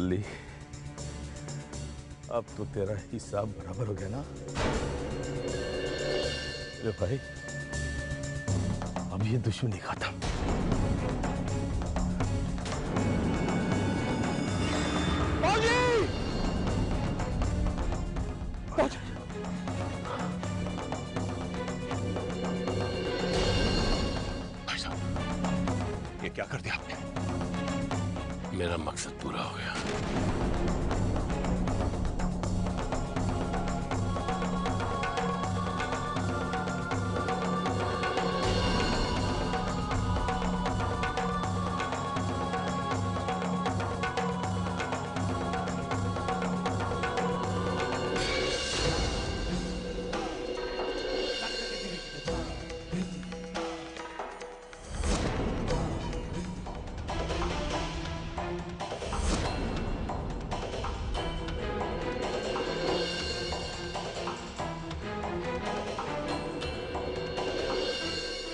ली, अब तो तेरा हिसाब बराबर हो गया ना। अरे भाई, अब ये दुश्मनी खत्म। भाई साहब, ये क्या कर दिया आपने? मेरा मकसद पूरा हो गया।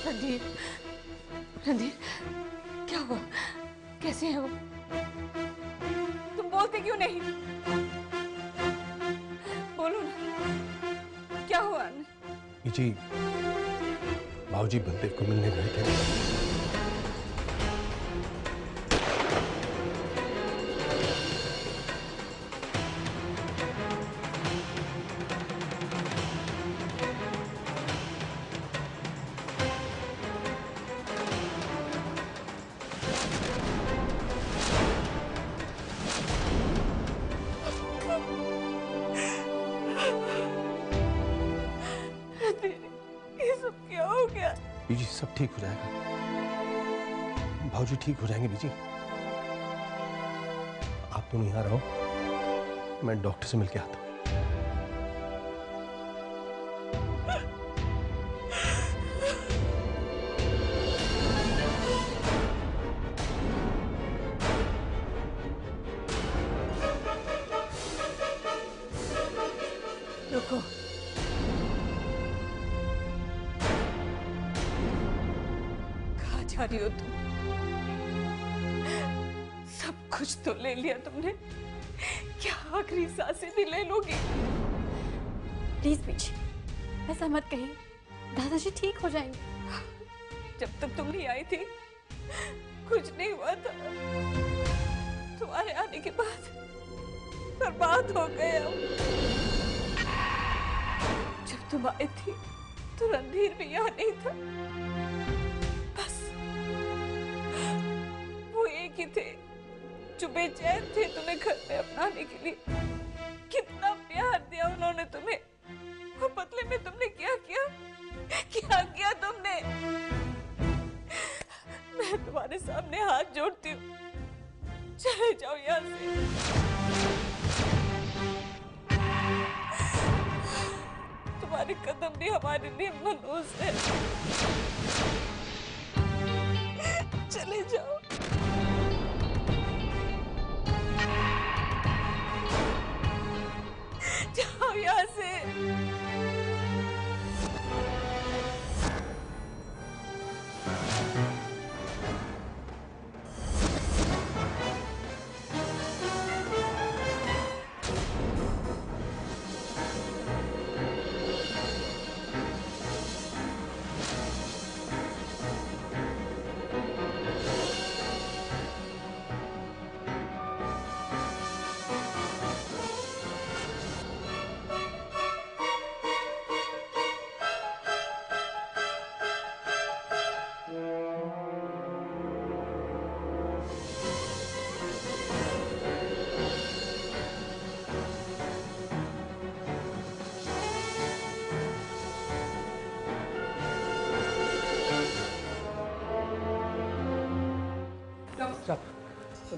रणधीर, रणधीर, क्या हुआ? कैसे है वो? तुम बोलते क्यों नहीं? बोलो ना, क्या हुआ? जी, बाबूजी बलदेव को मिलने गए थे। ये सब क्या हो गया? बीजी, सब ठीक हो जाएगा। भाऊजी ठीक हो जाएंगे बीजी। आप दोनों यहाँ रहो, मैं डॉक्टर से मिलके आता हूँ। रुको, कहाँ जा रही हो तुम? सब कुछ तो ले लिया तुमने, क्या आखिरी सांसें भी ले लोगी? प्लीज बीजी, ऐसा मत कहिए, दादाजी ठीक हो जाएंगे। जब तक तुम नहीं आई थी कुछ नहीं हुआ था, तुम्हारे आने के बाद बर्बाद हो गए हम। जब तुम आई थी तो रणधीर भी यहाँ नहीं था, बस वो एक ही थे जो बेचैन थे तुम्हें घर में अपनाने के लिए। कितना प्यार दिया उन्होंने तुम्हें, और बदले में तुमने क्या किया? क्या किया तुमने? मैं तुम्हारे सामने हाथ जोड़ती हूँ, चले जाओ यहाँ से। तुम्हारे कदम भी हमारे लिए मनहूस है, चले जाओ। जाओ यहाँ से।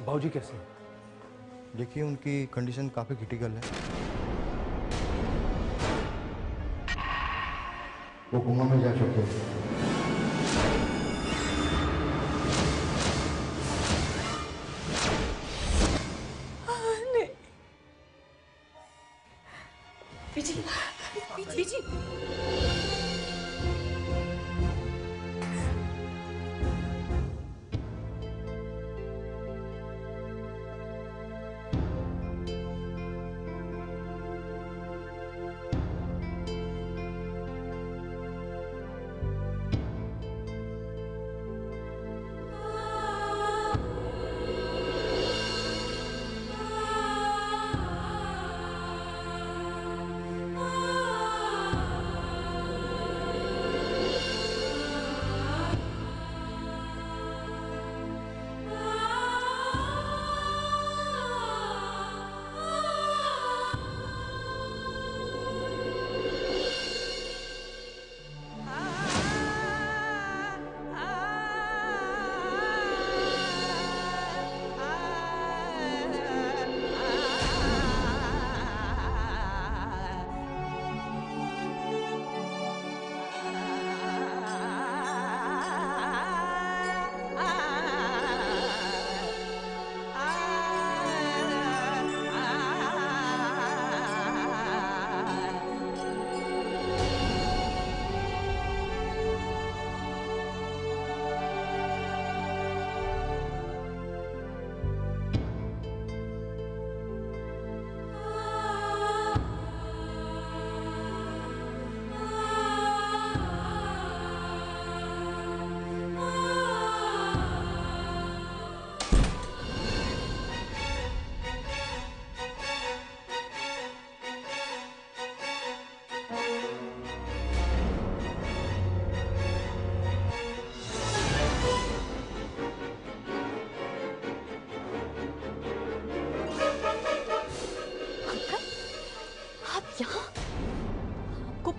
भाऊजी कैसे हैं? देखिए, उनकी कंडीशन काफी क्रिटिकल है। वो कोमा में जा चुके हैं। बीजी, बीजी,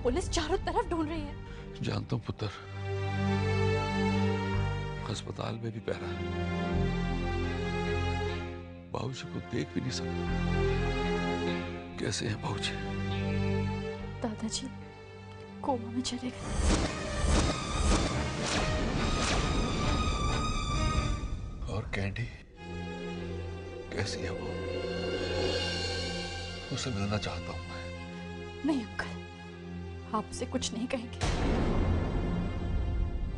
पुलिस चारों तरफ ढूंढ रही है। जानता हूं पुत्र, अस्पताल में भी पहरा है, बाबूजी को देख भी नहीं सकता। कैसे हैं बाबूजी? दादाजी कोमा में चले गए। और कैंडी कैसी है वो? उसे मिलना चाहता हूं मैं। नहीं अंकल, आप उसे कुछ नहीं कहेंगे।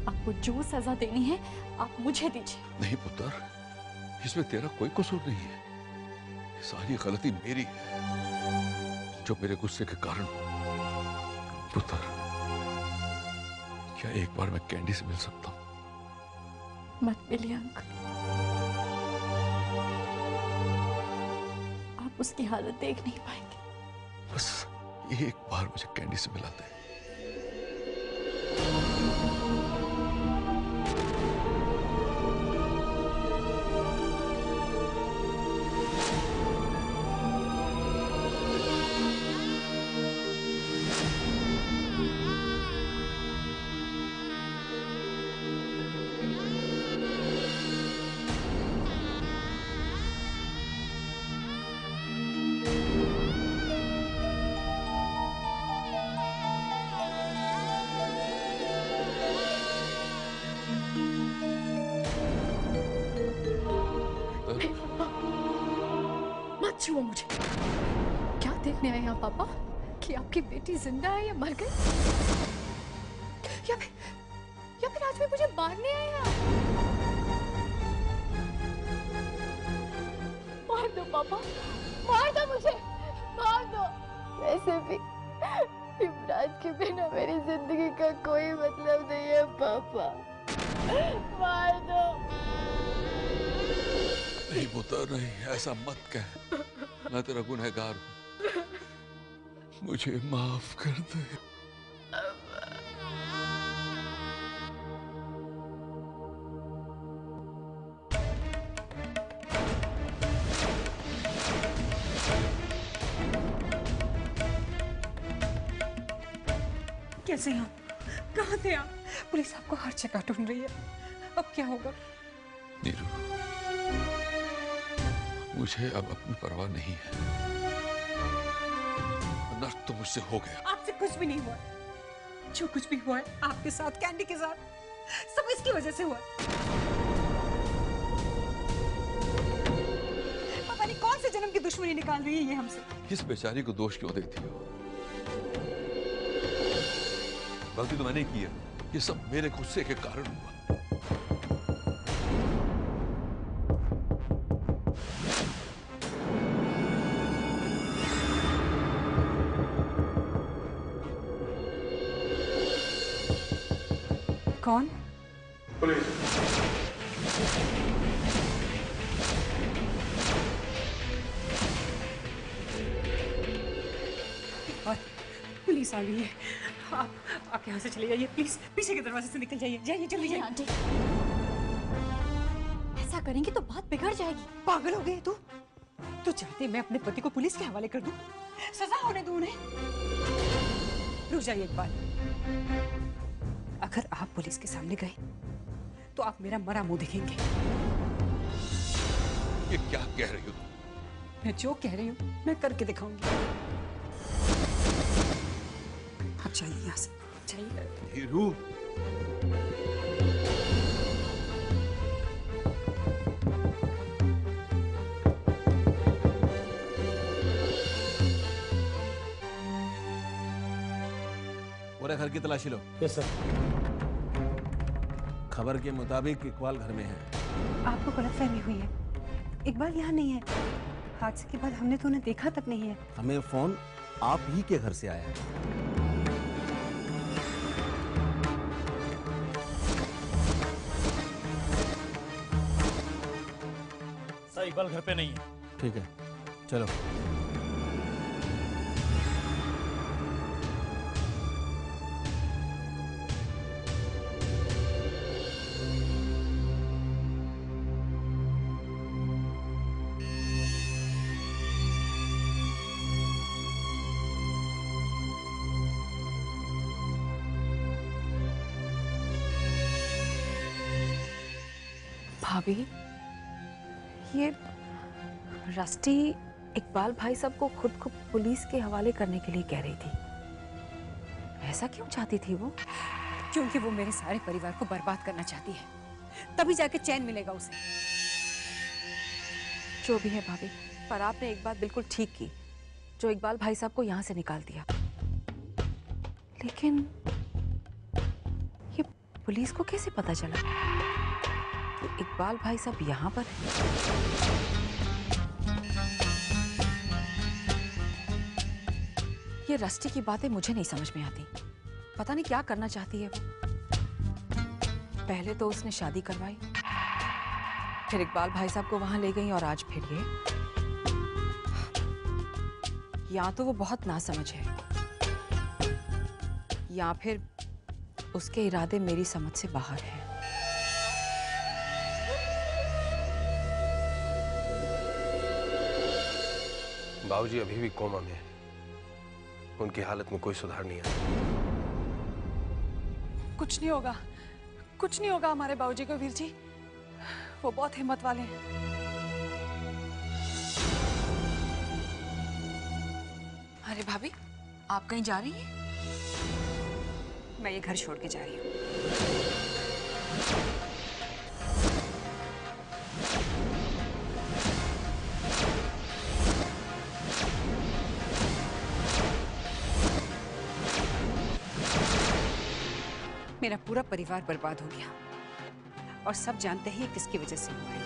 आपको जो सजा देनी है आप मुझे दीजिए। नहीं पुत्र, इसमें तेरा कोई कसूर नहीं है। ये सारी गलती मेरी है, जो मेरे गुस्से के कारण। पुत्र, क्या एक बार मैं कैंडी से मिल सकता हूं? मत मिलिए अंकल, आप उसकी हालत देख नहीं पाएंगे। बस एक बार मुझे कैंडी से मिला दे। मत छुओ मुझे। क्या देखने आए यहाँ पापा कि आपकी बेटी जिंदा है या मर गई? या फिर आज भी मुझे मारने आए यहाँ? मार दो पापा, मार दो मुझे, मार दो। वैसे भी युवराज के बिना मेरी जिंदगी का कोई मतलब नहीं है पापा, मार दो। नहीं पुत्र नहीं, ऐसा मत कह। मैं तेरा गुनहगार हूं, मुझे माफ कर दे। कैसे हैं आप? कहाँ थे आप? पुलिस आपको हर जगह ढूंढ रही है। अब क्या होगा? नीरू, मुझे अब अपनी परवाह नहीं है। नष्ट तो मुझसे हो गया। आपसे कुछ भी नहीं हुआ। जो कुछ भी हुआ है आपके साथ, कैंडी के साथ, सब इसकी वजह से हुआ। पता नहीं कौन से जन्म की दुश्मनी निकाल रही है ये हमसे। इस बेचारी को दोष क्यों देती हो? गलती तो मैंने की है। ये सब मेरे गुस्से के कारण हुआ। कौन? पुलिस आ गई है। आप यहाँ से चले जाइए प्लीज, पीछे के दरवाजे से निकल जाइए। जाइए जल्दी जाइए। आंटी, ऐसा करेंगे तो बात बिगड़ जाएगी। पागल हो गए तू? तो चाहते मैं अपने पति को पुलिस के हवाले कर दूं? सजा होने दूं उन्हें? रुक जाइए एक बार। अगर आप पुलिस के सामने गए तो आप मेरा मरा मुंह देखेंगे। ये क्या कह रही हो? मैं जो कह रही हूँ मैं करके दिखाऊंगी। आप जाइए यहाँ से, जाइए। नीरू, पूरे घर की तलाशी लो। Yes sir. खबर के मुताबिक इकबाल घर में है। आपको गलतफहमी हुई है। इकबाल यहाँ नहीं है। हादसे के बाद हमने तो उन्हें देखा तक नहीं है। हमें फोन आप ही के घर से आया है। सर इकबाल घर पे नहीं है। ठीक है, चलो। भाभी, ये रस्टी इकबाल भाई साहब को खुद को पुलिस के हवाले करने के लिए कह रही थी। ऐसा क्यों चाहती थी वो? क्योंकि वो मेरे सारे परिवार को बर्बाद करना चाहती है, तभी जाके चैन मिलेगा उसे। जो भी है भाभी, पर आपने एक बात बिल्कुल ठीक की, जो इकबाल भाई साहब को यहाँ से निकाल दिया। लेकिन ये पुलिस को कैसे पता चला कि इकबाल भाई साहब यहाँ पर हैं? ये रस्टी की बातें मुझे नहीं समझ में आती। पता नहीं क्या करना चाहती है वो। पहले तो उसने शादी करवाई, फिर इकबाल भाई साहब को वहां ले गई, और आज फिर ये। या तो वो बहुत नासमझ है, या फिर उसके इरादे मेरी समझ से बाहर है। बाबूजी अभी भी कोमा में है, उनकी हालत में कोई सुधार नहीं है। कुछ नहीं होगा, कुछ नहीं होगा हमारे बाबूजी को वीर जी, वो बहुत हिम्मत वाले हैं। अरे भाभी, आप कहीं जा रही हैं? मैं ये घर छोड़ के जा रही हूँ। मेरा पूरा परिवार बर्बाद हो गया, और सब जानते हैं ये किसकी वजह से हुआ है।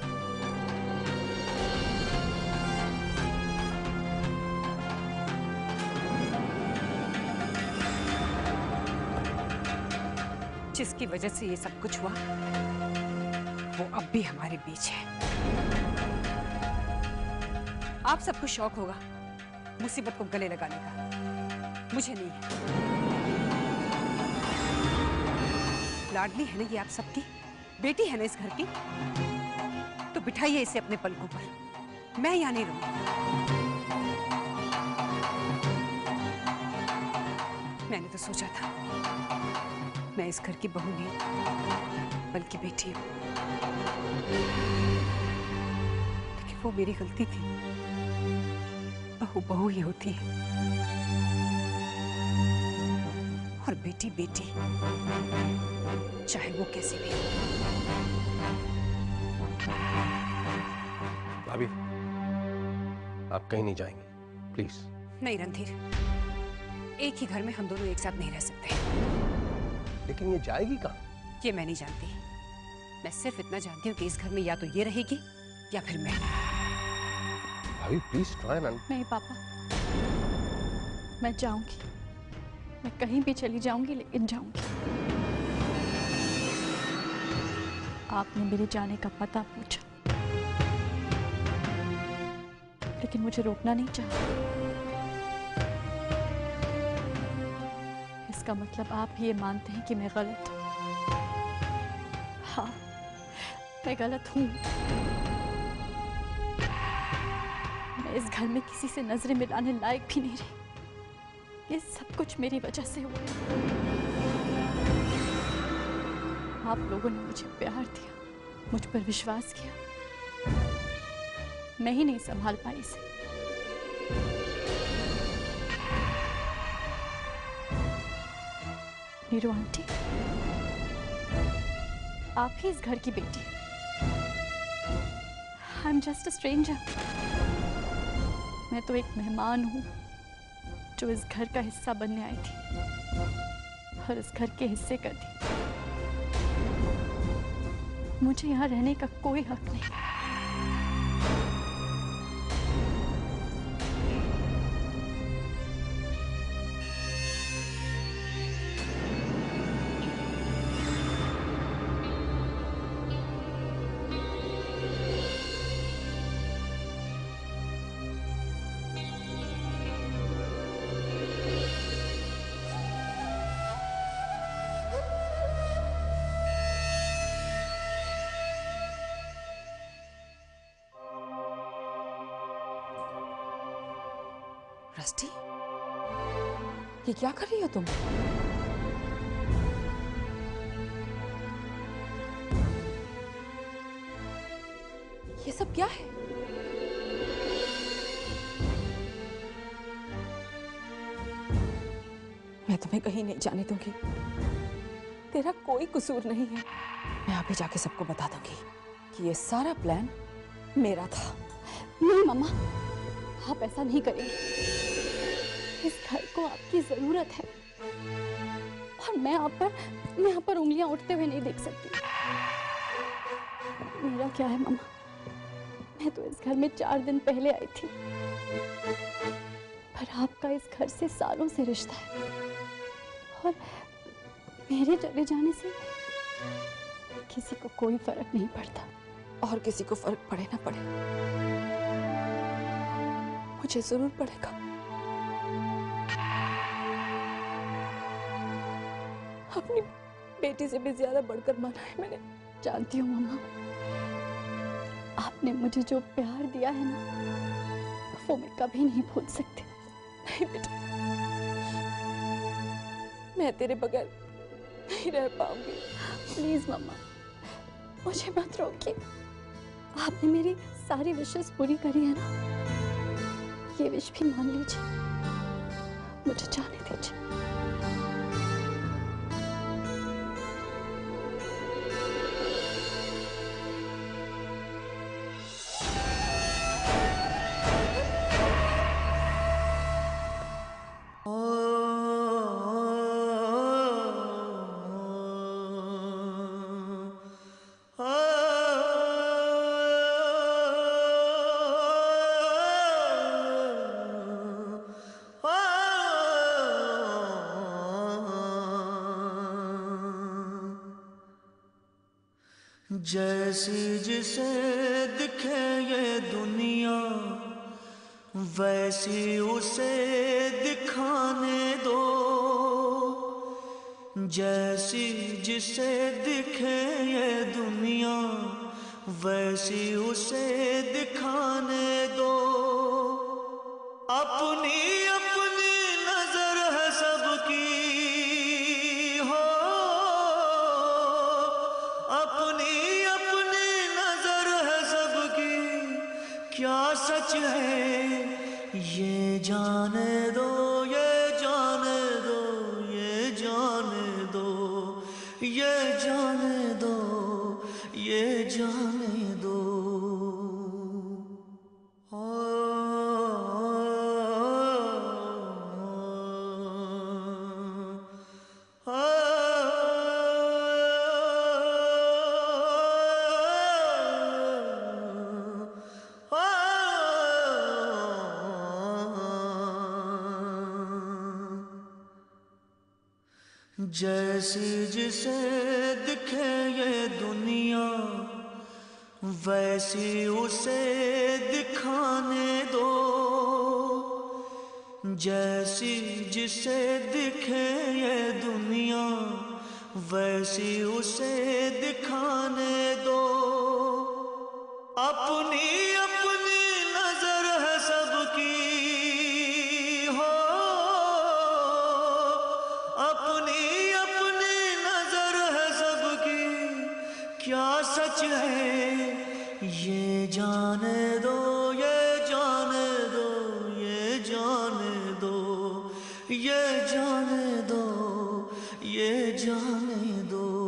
जिसकी वजह से ये सब कुछ हुआ, वो अब भी हमारे बीच है। आप सबको शौक होगा मुसीबत को गले लगाने का, मुझे नहीं है। लाडली है ना ये आप सबकी, बेटी है ना इस घर की, तो बिठाइए इसे अपने पलकों पर। मैं यहाँ नहीं रहूंगी। मैंने तो सोचा था मैं इस घर की बहू नहीं बल्कि बेटी हूँ, लेकिन वो मेरी गलती थी। बहू बहू ही होती है, और बेटी बेटी, चाहे वो कैसी भी हो। भाभी, आप कहीं नहीं जाएंगे, प्लीज। नहीं रणधीर, एक ही घर में हम दोनों एक साथ नहीं रह सकते। लेकिन ये जाएगी कहाँ? ये मैं नहीं जानती। मैं सिर्फ इतना जानती हूँ कि इस घर में या तो ये रहेगी या फिर मैं। भाभी प्लीज ट्राई मैन। नहीं पापा, मैं जाऊंगी, मैं कहीं भी चली जाऊंगी, लेकिन जाऊंगी। आपने मेरे जाने का पता पूछा, लेकिन मुझे रोकना नहीं चाहा। इसका मतलब आप ये मानते हैं कि मैं गलत हूं? हाँ, मैं गलत हूं। मैं इस घर में किसी से नजरें मिलाने लायक भी नहीं रही। ये सब कुछ मेरी वजह से हुआ। आप लोगों ने मुझे प्यार दिया, मुझ पर विश्वास किया। मैं ही नहीं संभाल पाई इसे। नीरू आंटी, आप ही इस घर की बेटी। I am just a stranger. मैं तो एक मेहमान हूँ जो इस घर का हिस्सा बनने आई थी और इस घर के हिस्से कर दी। मुझे यहाँ रहने का कोई हक नहीं। रस्टी, ये क्या कर रही हो तुम? ये सब क्या है? मैं तुम्हें कहीं नहीं जाने दूंगी। तेरा कोई कसूर नहीं है। मैं अभी जाके सबको बता दूंगी कि ये सारा प्लान मेरा था। नहीं मम्मा, आप ऐसा नहीं करेंगे। इस घर को आपकी जरूरत है और मैं आप पर उंगलियां उठते हुए नहीं देख सकती। मेरा क्या है मम्मा, मैं तो इस घर में 4 दिन पहले आई थी, पर आपका इस घर से सालों से रिश्ता है और मेरे चले जाने से किसी को कोई फर्क नहीं पड़ता। और किसी को फर्क पड़े ना पड़े, मुझे जरूर पड़ेगा। अपनी बेटी से भी ज्यादा बढ़कर माना है मैंने। जानती हूँ मम्मा, आपने मुझे जो प्यार दिया है ना, वो मैं कभी नहीं भूल सकती। नहीं बेटा, मैं तेरे बगैर नहीं रह पाऊंगी। प्लीज मम्मा, मुझे मत रोकिए। आपने मेरी सारी विशेष पूरी करी है ना, ये विश भी मान लीजिए। मुझे जाने दीजिए। जैसी जिसे दिखे ये दुनिया, वैसी उसे दिखाने दो। जैसी जिसे दिखे ये दुनिया, वैसी उसे दिखाने दो। अपनी अपनी नजर है सबकी, हो अपनी अपनी नजर है सबकी। क्या सच है ये जाने दो, ये जाने दो, ये जाने दो, ये जाने दो, ये जाने दो। जैसी जिसे दिखे ये दुनिया, वैसी उसे दिखाने दो। जैसी जिसे दिखे ये दुनिया, वैसी उसे दिखाने दो। अपनी अपनी नजर है सबकी, हो अपनी अपनी नजर है सबकी। क्या सच है ये जाने दो, ये जाने दो, ये जाने दो, ये जाने दो, ये जाने दो।